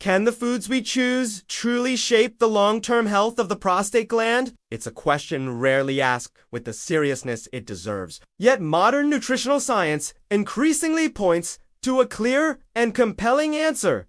Can the foods we choose truly shape the long-term health of the prostate gland? It's a question rarely asked with the seriousness it deserves. Yet modern nutritional science increasingly points to a clear and compelling answer.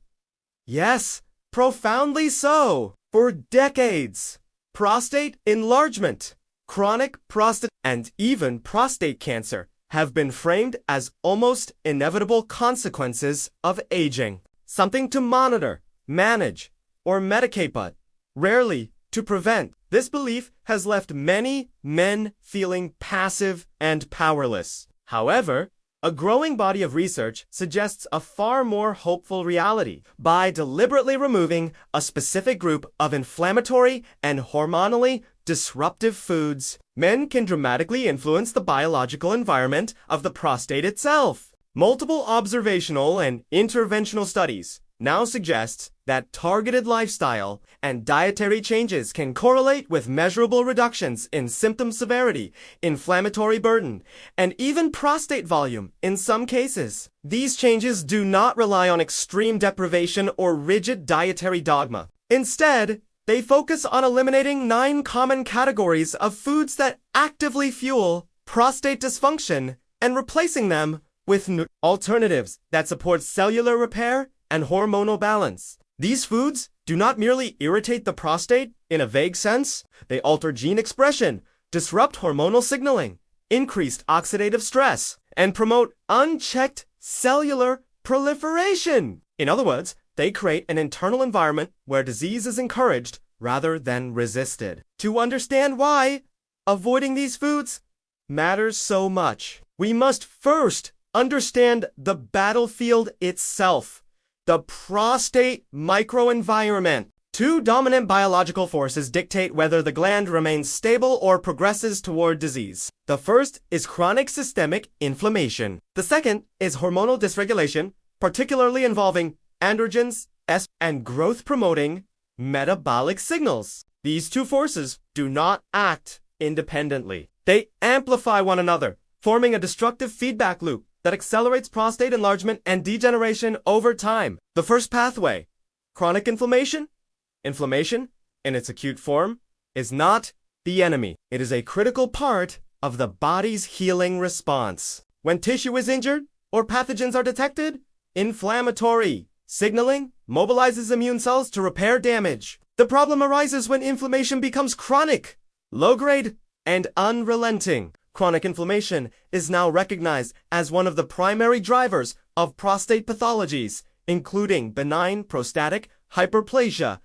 Yes, profoundly so. For decades, prostate enlargement, chronic prostate, and even prostate cancer have been framed as almost inevitable consequences of aging. Something to monitor, manage, or medicate, but rarely to prevent. This belief has left many men feeling passive and powerless. However, a growing body of research suggests a far more hopeful reality. By deliberately removing a specific group of inflammatory and hormonally disruptive foods, men can dramatically influence the biological environment of the prostate itself. Multiple observational and interventional studies now suggest that targeted lifestyle and dietary changes can correlate with measurable reductions in symptom severity, inflammatory burden, and even prostate volume in some cases. These changes do not rely on extreme deprivation or rigid dietary dogma. Instead, they focus on eliminating 9 common categories of foods that actively fuel prostate dysfunction and replacing them with alternatives that support cellular repair and hormonal balance. These foods do not merely irritate the prostate in a vague sense, they alter gene expression, disrupt hormonal signaling, increase oxidative stress, and promote unchecked cellular proliferation. In other words, they create an internal environment where disease is encouraged rather than resisted. To understand why avoiding these foods matters so much, we must first understand the battlefield itself. The prostate microenvironment. 2 dominant biological forces dictate whether the gland remains stable or progresses toward disease. The first is chronic systemic inflammation. The second is hormonal dysregulation, particularly involving androgens, and growth-promoting metabolic signals. These 2 forces do not act independently. They amplify one another, forming a destructive feedback loop that accelerates prostate enlargement and degeneration over time. The first pathway, chronic inflammation. Inflammation, in its acute form, is not the enemy. It is a critical part of the body's healing response. When tissue is injured or pathogens are detected, inflammatory signaling mobilizes immune cells to repair damage. The problem arises when inflammation becomes chronic, low-grade, and unrelenting. Chronic inflammation is now recognized as one of the primary drivers of prostate pathologies, including benign prostatic hyperplasia,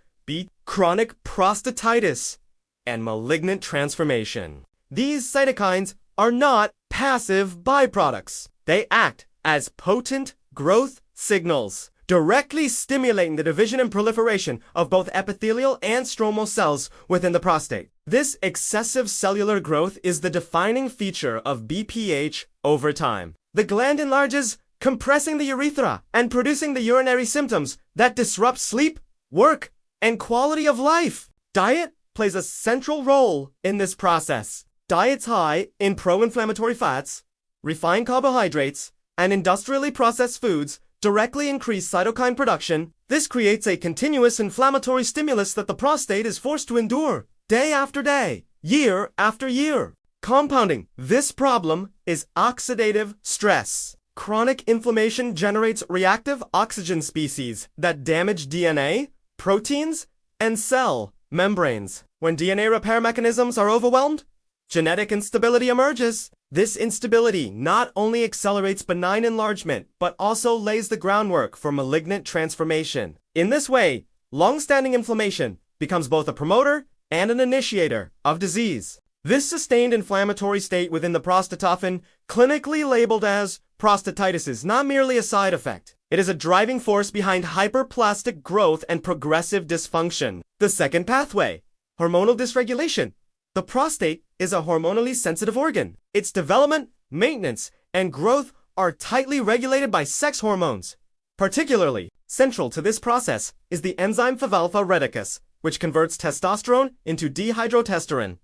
chronic prostatitis, and malignant transformation. These cytokines are not passive byproducts. They act as potent growth signals, directly stimulating the division and proliferation of both epithelial and stromal cells within the prostate. This excessive cellular growth is the defining feature of BPH over time. The gland enlarges, compressing the urethra and producing the urinary symptoms that disrupt sleep, work, and quality of life. Diet plays a central role in this process. Diets high in pro-inflammatory fats, refined carbohydrates, and industrially processed foods directly increase cytokine production. This creates a continuous inflammatory stimulus that the prostate is forced to endure day after day, year after year. Compounding this problem is oxidative stress. Chronic inflammation generates reactive oxygen species that damage DNA, proteins, and cell membranes. When DNA repair mechanisms are overwhelmed, genetic instability emerges. This instability not only accelerates benign enlargement, but also lays the groundwork for malignant transformation. In this way, long-standing inflammation becomes both a promoter and an initiator of disease. This sustained inflammatory state within the prostate, often clinically labeled as prostatitis, is not merely a side effect. It is a driving force behind hyperplastic growth and progressive dysfunction. The second pathway, hormonal dysregulation. The prostate is a hormonally sensitive organ. Its development, maintenance, and growth are tightly regulated by sex hormones. Particularly central to this process is the enzyme 5-alpha reticus, which converts testosterone into dihydrotestosterone.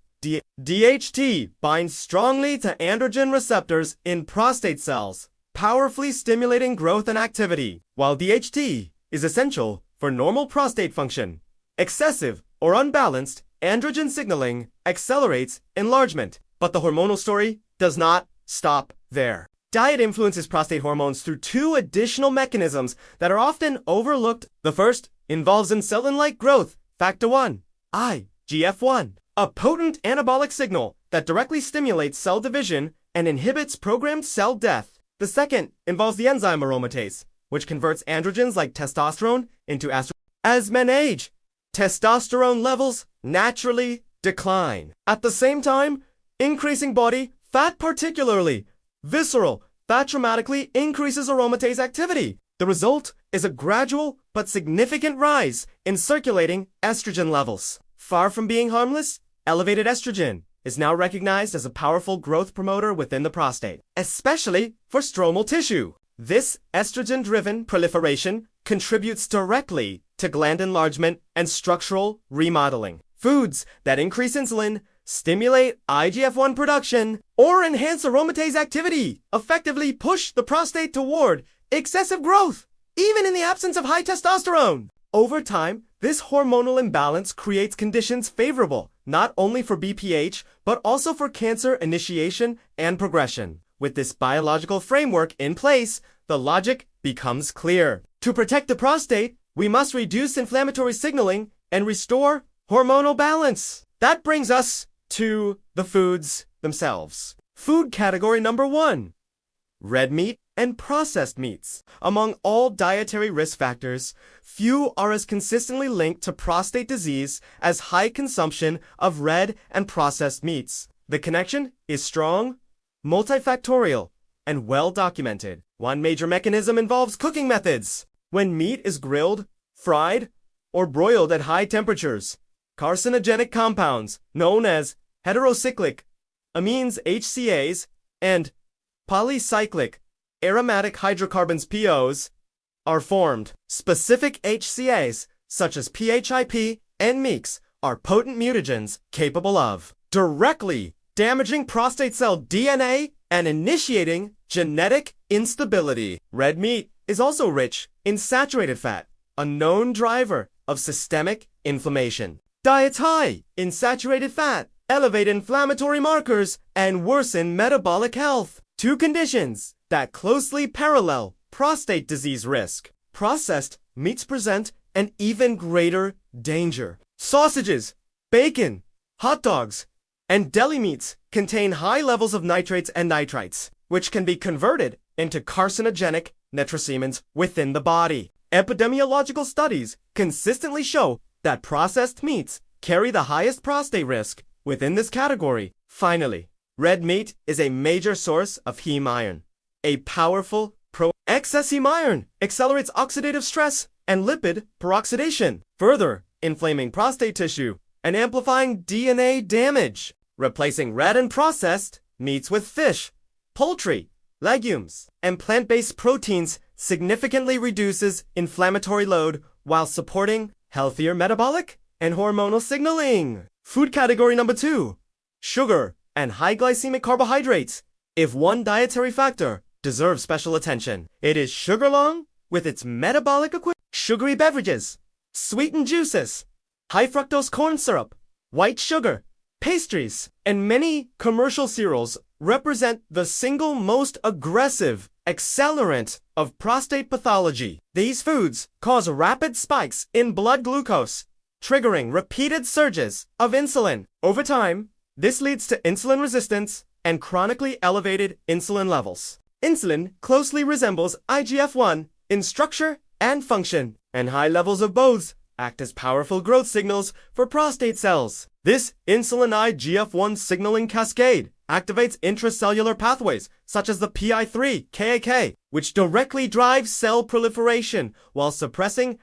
DHT binds strongly to androgen receptors in prostate cells, powerfully stimulating growth and activity. While DHT is essential for normal prostate function. Excessive or unbalanced androgen signaling accelerates enlargement. But the hormonal story does not stop there. Diet influences prostate hormones through two additional mechanisms that are often overlooked. The first involves insulin-like growth, factor 1, IGF-1, a potent anabolic signal that directly stimulates cell division and inhibits programmed cell death. The second involves the enzyme aromatase, which converts androgens like testosterone into estrogen. As men age, testosterone levels naturally decline. At the same time, increasing body fat, particularly visceral fat, dramatically increases aromatase activity. The result is a gradual but significant rise in circulating estrogen levels. Far from being harmless, elevated estrogen is now recognized as a powerful growth promoter within the prostate, especially for stromal tissue. This estrogen-driven proliferation contributes directly to gland enlargement and structural remodeling. Foods that increase insulin, stimulate IGF-1 production, or enhance aromatase activity effectively push the prostate toward excessive growth, even in the absence of high testosterone. Over time, this hormonal imbalance creates conditions favorable not only for BPH, but also for cancer initiation and progression. With this biological framework in place, the logic becomes clear. To protect the prostate, we must reduce inflammatory signaling and restore hormonal balance. That brings us to the foods themselves. Food category number 1, red meat and processed meats. Among all dietary risk factors, few are as consistently linked to prostate disease as high consumption of red and processed meats. The connection is strong, multifactorial, and well documented. One major mechanism involves cooking methods. When meat is grilled, fried, or broiled at high temperatures, carcinogenic compounds known as heterocyclic amines HCAs and polycyclic aromatic hydrocarbons POs are formed. Specific HCAs such as PHIP and MEEX are potent mutagens capable of directly damaging prostate cell DNA and initiating genetic instability. Red meat is also rich in saturated fat, a known driver of systemic inflammation. Diets high in saturated fat elevate inflammatory markers and worsen metabolic health, two conditions that closely parallel prostate disease risk. Processed meats present an even greater danger. Sausages, bacon, hot dogs, and deli meats contain high levels of nitrates and nitrites, which can be converted into carcinogenic nitrosamines within the body. Epidemiological studies consistently show that processed meats carry the highest prostate risk within this category. Finally, red meat is a major source of heme iron, a powerful excess heme iron accelerates oxidative stress and lipid peroxidation, further inflaming prostate tissue and amplifying DNA damage. Replacing red and processed meats with fish, poultry, legumes, and plant-based proteins significantly reduces inflammatory load while supporting healthier metabolic and hormonal signaling. Food category number 2, sugar and high glycemic carbohydrates. If one dietary factor deserves special attention, it is sugar, along with its metabolic equivalent. Sugary beverages, sweetened juices, high fructose corn syrup, white sugar, pastries, and many commercial cereals represent the single most aggressive accelerant of prostate pathology. These foods cause rapid spikes in blood glucose, triggering repeated surges of insulin. Over time, this leads to insulin resistance and chronically elevated insulin levels. Insulin closely resembles IGF-1 in structure and function, and high levels of both act as powerful growth signals for prostate cells. This insulin IGF-1 signaling cascade activates intracellular pathways such as the PI3 KAK, which directly drives cell proliferation while suppressing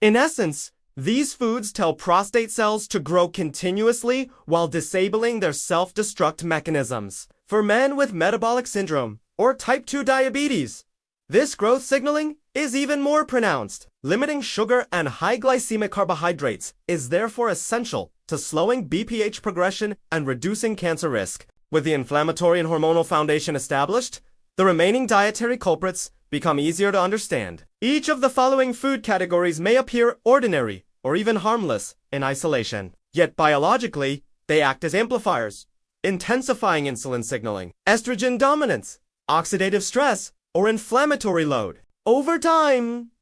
In essence, these foods tell prostate cells to grow continuously while disabling their self-destruct mechanisms. For men with metabolic syndrome or type 2 diabetes, this growth signaling is even more pronounced. Limiting sugar and high glycemic carbohydrates is therefore essential to slowing BPH progression and reducing cancer risk. With the inflammatory and hormonal foundation established, the remaining dietary culprits become easier to understand. Each of the following food categories may appear ordinary or even harmless in isolation, yet biologically, they act as amplifiers, intensifying insulin signaling, estrogen dominance, oxidative stress, or inflammatory load. Over time,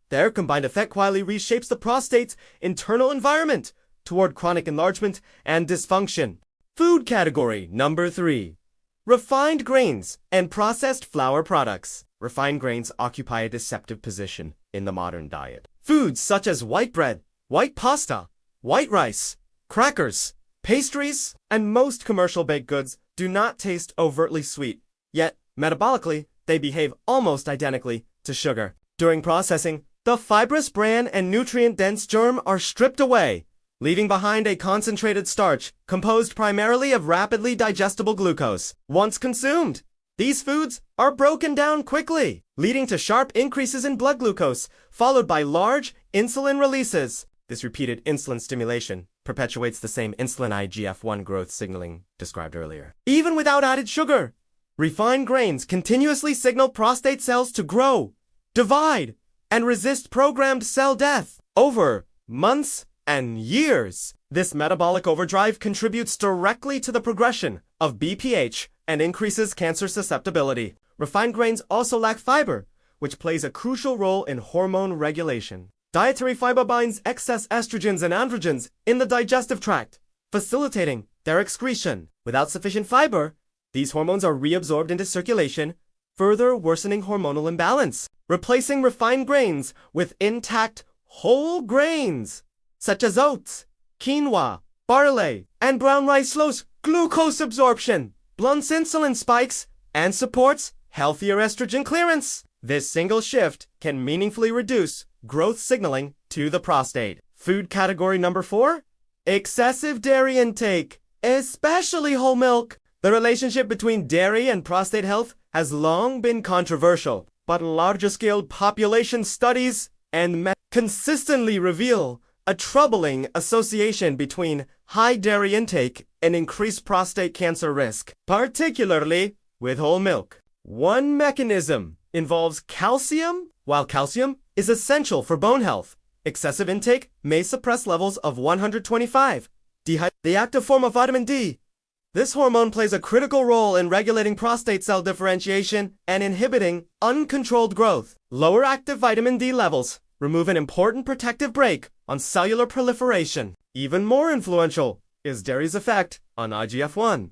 their combined effect quietly reshapes the prostate's internal environment toward chronic enlargement and dysfunction. Food category number 3. Refined grains and processed flour products. Refined grains occupy a deceptive position in the modern diet. Foods such as white bread, white pasta, white rice, crackers, pastries, and most commercial baked goods do not taste overtly sweet, yet metabolically they behave almost identically to sugar. During processing, the fibrous bran and nutrient-dense germ are stripped away, leaving behind a concentrated starch composed primarily of rapidly digestible glucose. Once consumed, these foods are broken down quickly, leading to sharp increases in blood glucose, followed by large insulin releases. This repeated insulin stimulation perpetuates the same insulin IGF-1 growth signaling described earlier. Even without added sugar, refined grains continuously signal prostate cells to grow, divide, and resist programmed cell death over months and years. This metabolic overdrive contributes directly to the progression of BPH and increases cancer susceptibility. Refined grains also lack fiber, which plays a crucial role in hormone regulation. Dietary fiber binds excess estrogens and androgens in the digestive tract, facilitating their excretion. Without sufficient fiber, these hormones are reabsorbed into circulation, further worsening hormonal imbalance. Replacing refined grains with intact whole grains, such as oats, quinoa, barley, and brown rice slows glucose absorption, blunts insulin spikes, and supports healthier estrogen clearance. This single shift can meaningfully reduce growth signaling to the prostate. Food category number 4, excessive dairy intake, especially whole milk. The relationship between dairy and prostate health has long been controversial, but larger-scale population studies and consistently reveal a troubling association between high dairy intake and increased prostate cancer risk, particularly with whole milk. One mechanism involves calcium. While calcium is essential for bone health, excessive intake may suppress levels of 125, the active form of vitamin D. This hormone plays a critical role in regulating prostate cell differentiation and inhibiting uncontrolled growth. Lower active vitamin D levels remove an important protective brake on cellular proliferation. Even more influential is dairy's effect on IGF-1.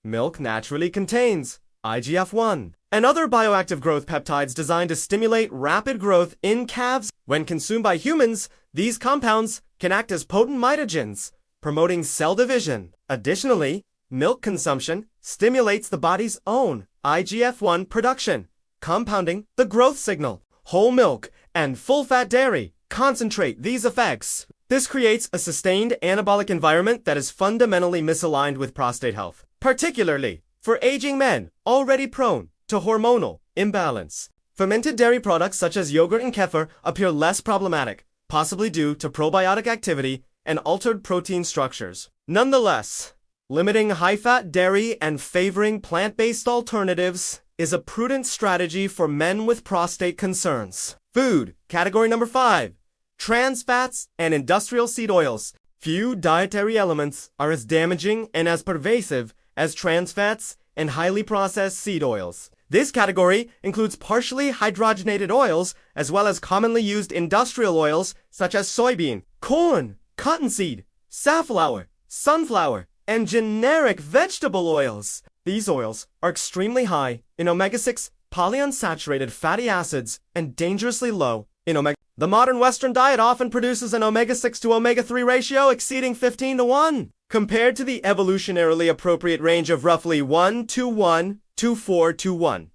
Milk naturally contains IGF-1 and other bioactive growth peptides designed to stimulate rapid growth in calves. When consumed by humans, these compounds can act as potent mitogens, promoting cell division. Additionally, milk consumption stimulates the body's own IGF-1 production, compounding the growth signal. Whole milk and full-fat dairy concentrate these effects. This creates a sustained anabolic environment that is fundamentally misaligned with prostate health, particularly for aging men already prone to hormonal imbalance. Fermented dairy products such as yogurt and kefir appear less problematic, possibly due to probiotic activity and altered protein structures. Nonetheless, limiting high-fat dairy and favoring plant-based alternatives is a prudent strategy for men with prostate concerns. Food category number 5, trans fats and industrial seed oils. Few dietary elements are as damaging and as pervasive as trans fats and highly processed seed oils. This category includes partially hydrogenated oils as well as commonly used industrial oils such as soybean, corn, cottonseed, safflower, sunflower, and generic vegetable oils. These oils are extremely high in omega-6 polyunsaturated fatty acids and dangerously low in omega. The modern Western diet often produces an omega-6 to omega-3 ratio exceeding 15 to 1, compared to the evolutionarily appropriate range of roughly 1 to 1 to 4 to 1.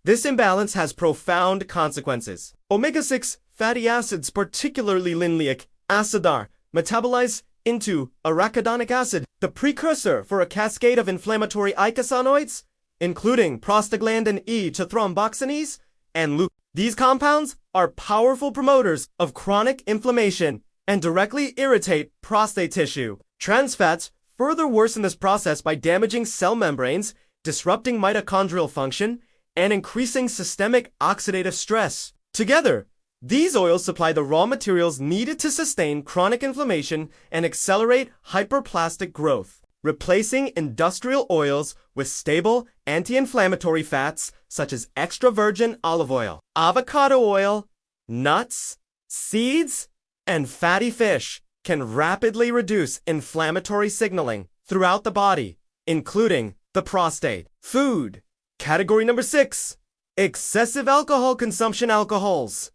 This imbalance has profound consequences. Omega-6 fatty acids, particularly linoleic acid, are metabolized into arachidonic acid, the precursor for a cascade of inflammatory eicosanoids, including prostaglandin E to thromboxanes and leucine. These compounds are powerful promoters of chronic inflammation and directly irritate prostate tissue. Trans fats further worsen this process by damaging cell membranes disrupting mitochondrial function and increasing systemic oxidative stress. Together, these oils supply the raw materials needed to sustain chronic inflammation and accelerate hyperplastic growth, replacing industrial oils with stable anti-inflammatory fats such as extra virgin olive oil, avocado oil, nuts, seeds, and fatty fish can rapidly reduce inflammatory signaling throughout the body, including the prostate. Food. Category number 6. Excessive alcohol consumption. Alcohol's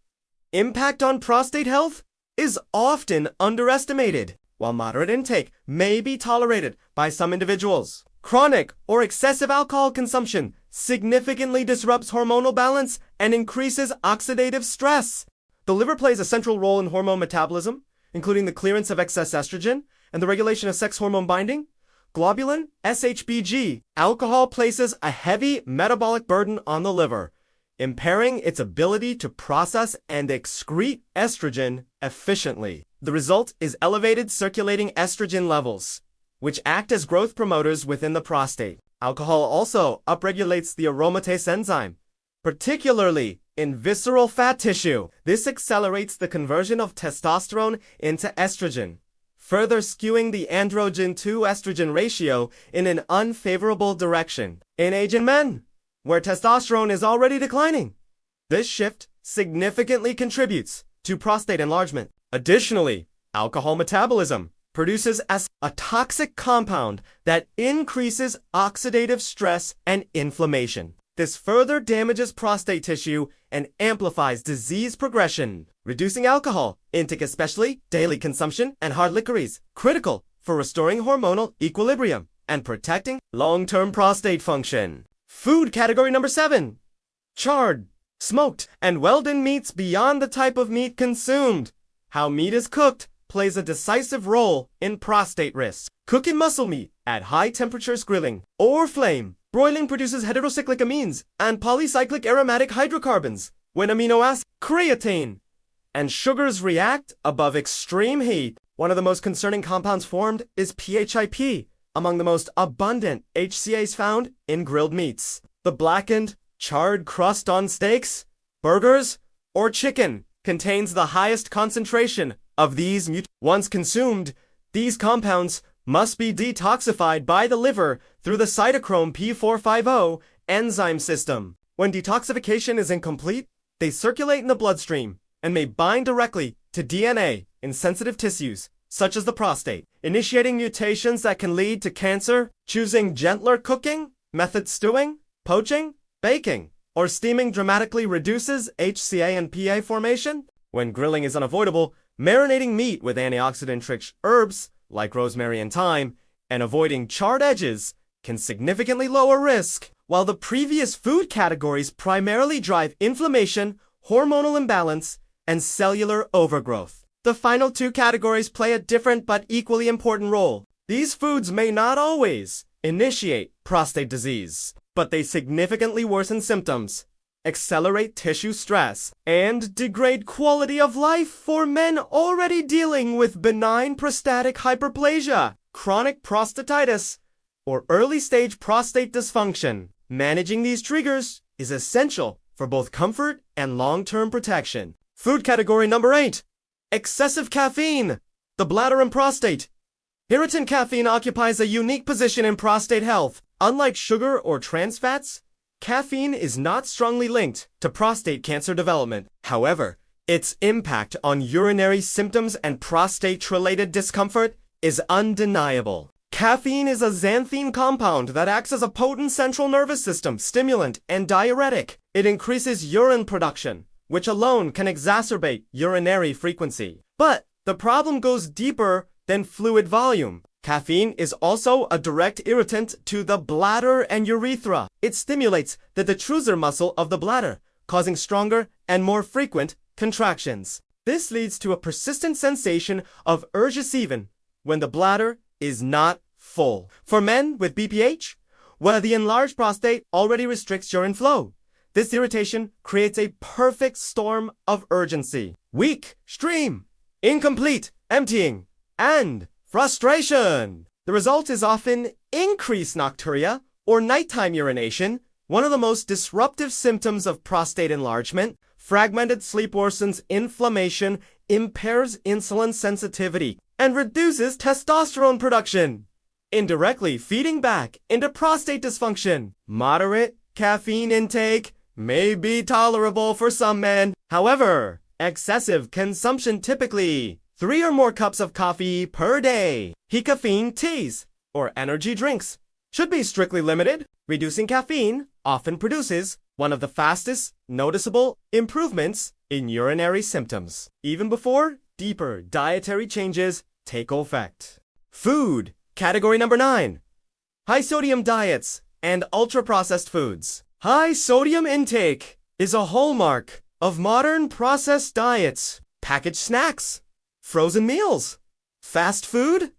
impact on prostate health is often underestimated. While moderate intake may be tolerated by some individuals, chronic or excessive alcohol consumption significantly disrupts hormonal balance and increases oxidative stress. The liver plays a central role in hormone metabolism, including the clearance of excess estrogen and the regulation of sex hormone binding. Globulin, SHBG. Alcohol places a heavy metabolic burden on the liver, impairing its ability to process and excrete estrogen efficiently. The result is elevated circulating estrogen levels, which act as growth promoters within the prostate. Alcohol also upregulates the aromatase enzyme, particularly in visceral fat tissue. This accelerates the conversion of testosterone into estrogen, further skewing the androgen to estrogen ratio in an unfavorable direction. In aging men, where testosterone is already declining, this shift significantly contributes to prostate enlargement. Additionally, alcohol metabolism produces a toxic compound that increases oxidative stress and inflammation. This further damages prostate tissue and amplifies disease progression. Reducing alcohol intake, especially daily consumption and hard liquors, critical for restoring hormonal equilibrium and protecting long-term prostate function. Food. Category number 7. Charred, smoked, and well-done meats beyond the type of meat consumed. How meat is cooked plays a decisive role in prostate risk. Cooking muscle meat at high temperatures, grilling or flame broiling, produces heterocyclic amines and polycyclic aromatic hydrocarbons. When amino acid, creatine, and sugars react above extreme heat, one of the most concerning compounds formed is PHIP, among the most abundant HCAs found in grilled meats. The blackened, charred crust on steaks, burgers, or chicken contains the highest concentration of these Once consumed, these compounds must be detoxified by the liver through the cytochrome P450 enzyme system. When detoxification is incomplete, they circulate in the bloodstream and may bind directly to DNA in sensitive tissues, such as the prostate, initiating mutations that can lead to cancer. Choosing gentler cooking, method stewing, poaching, baking, or steaming dramatically reduces HCA and PA formation. When grilling is unavoidable, marinating meat with antioxidant-rich herbs like rosemary and thyme, and avoiding charred edges can significantly lower risk. While the previous food categories primarily drive inflammation, hormonal imbalance, and cellular overgrowth, the final 2 categories play a different but equally important role. These foods may not always initiate prostate disease, but they significantly worsen symptoms, accelerate tissue stress, and degrade quality of life for men already dealing with benign prostatic hyperplasia, chronic prostatitis, or early-stage prostate dysfunction. Managing these triggers is essential for both comfort and long-term protection. Food category number 8. Excessive caffeine. The bladder and prostate. Irritant caffeine occupies a unique position in prostate health. Unlike sugar or trans fats, caffeine is not strongly linked to prostate cancer development. However, its impact on urinary symptoms and prostate-related discomfort is undeniable. Caffeine is a xanthine compound that acts as a potent central nervous system stimulant and diuretic. It increases urine production, which alone can exacerbate urinary frequency. But the problem goes deeper than fluid volume. Caffeine is also a direct irritant to the bladder and urethra. It stimulates the detrusor muscle of the bladder, causing stronger and more frequent contractions. This leads to a persistent sensation of urge when the bladder is not full. For men with BPH, where the enlarged prostate already restricts urine flow, this irritation creates a perfect storm of urgency. Weak stream, incomplete emptying, and frustration. The result is often increased nocturia or nighttime urination, one of the most disruptive symptoms of prostate enlargement. Fragmented sleep worsens inflammation, impairs insulin sensitivity, and reduces testosterone production, indirectly feeding back into prostate dysfunction. Moderate caffeine intake may be tolerable for some men. However, excessive consumption, typically 3 or more cups of coffee per day, caffeine teas, or energy drinks, should be strictly limited. Reducing caffeine often produces one of the fastest noticeable improvements in urinary symptoms, even before deeper dietary changes take effect. Food, category number 9. High sodium diets and ultra-processed foods. High sodium intake is a hallmark of modern processed diets. Packaged snacks, frozen meals, fast food,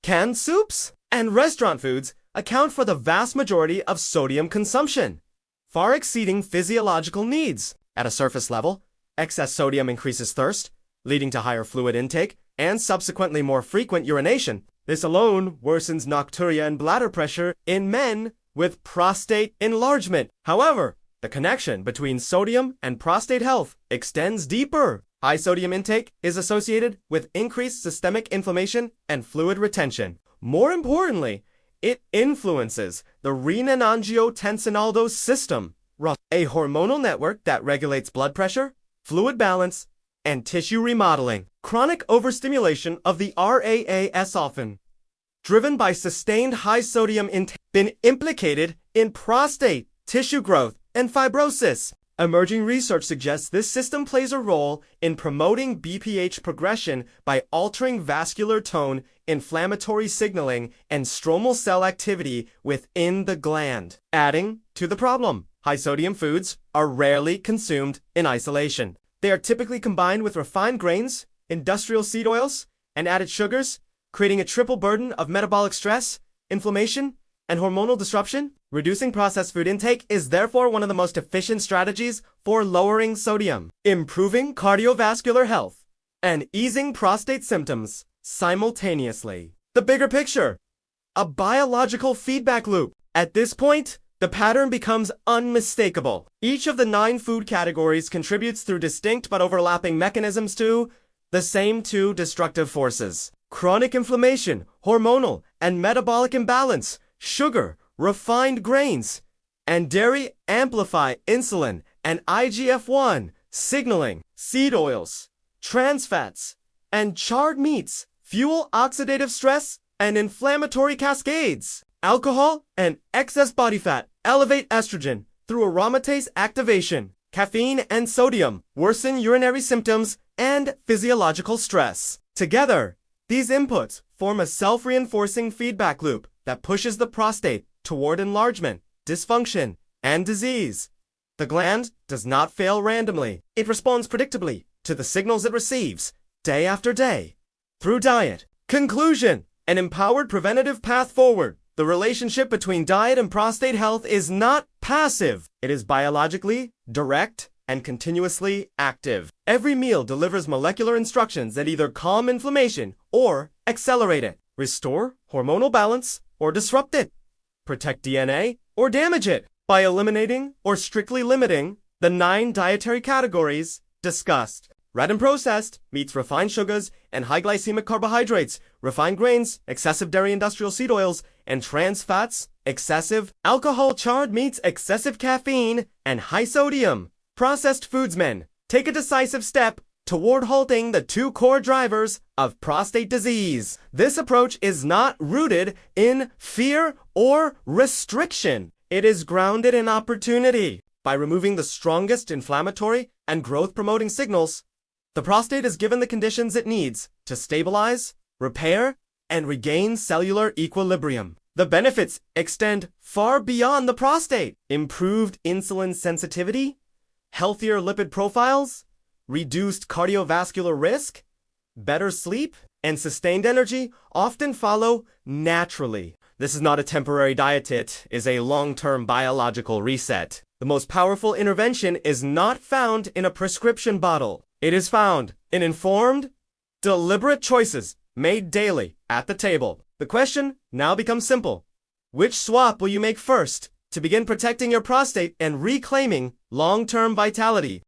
canned soups, and restaurant foods account for the vast majority of sodium consumption, far exceeding physiological needs. At a surface level, excess sodium increases thirst, leading to higher fluid intake and subsequently more frequent urination. This alone worsens nocturia and bladder pressure in men with prostate enlargement. However, the connection between sodium and prostate health extends deeper. High sodium intake is associated with increased systemic inflammation and fluid retention. More importantly, it influences the renin-angiotensin system, a hormonal network that regulates blood pressure, fluid balance, and tissue remodeling. Chronic overstimulation of the RAAS, often driven by sustained high sodium intake, been implicated in prostate tissue growth and fibrosis. Emerging research suggests this system plays a role in promoting BPH progression by altering vascular tone, inflammatory signaling, and stromal cell activity within the gland. Adding to the problem, high sodium foods are rarely consumed in isolation. They are typically combined with refined grains, industrial seed oils, and added sugars, creating a triple burden of metabolic stress, inflammation, and hormonal disruption. Reducing processed food intake is therefore one of the most efficient strategies for lowering sodium, improving cardiovascular health, and easing prostate symptoms simultaneously. The bigger picture, a biological feedback loop. At this point, the pattern becomes unmistakable. Each of the 9 food categories contributes through distinct but overlapping mechanisms to the same 2 destructive forces: chronic inflammation, hormonal and metabolic imbalance. Sugar, refined grains, and dairy amplify insulin and IGF-1 signaling. Seed oils, trans fats, and charred meats fuel oxidative stress and inflammatory cascades. Alcohol and excess body fat elevate estrogen through aromatase activation. Caffeine and sodium worsen urinary symptoms and physiological stress. Together, these inputs form a self-reinforcing feedback loop that pushes the prostate toward enlargement, dysfunction, and disease. The gland does not fail randomly. It responds predictably to the signals it receives, day after day, through diet. Conclusion: an empowered preventative path forward. The relationship between diet and prostate health is not passive. It is biologically direct and continuously active. Every meal delivers molecular instructions that either calm inflammation or accelerate it, restore hormonal balance or disrupt it, protect DNA or damage it. By eliminating or strictly limiting the 9 dietary categories discussed: red and processed meats, refined sugars, and high glycemic carbohydrates, refined grains, excessive dairy, industrial seed oils, and trans fats, excessive alcohol, charred meats, excessive caffeine, and high sodium processed foods, men take a decisive step toward halting the 2 core drivers of prostate disease. This approach is not rooted in fear or restriction. It is grounded in opportunity. By removing the strongest inflammatory and growth-promoting signals, the prostate is given the conditions it needs to stabilize, repair, and regain cellular equilibrium. The benefits extend far beyond the prostate. Improved insulin sensitivity, healthier lipid profiles, reduced cardiovascular risk, better sleep, and sustained energy often follow naturally. This is not a temporary diet, it is a long-term biological reset. The most powerful intervention is not found in a prescription bottle. It is found in informed, deliberate choices made daily at the table. The question now becomes simple. Which swap will you make first to begin protecting your prostate and reclaiming long-term vitality?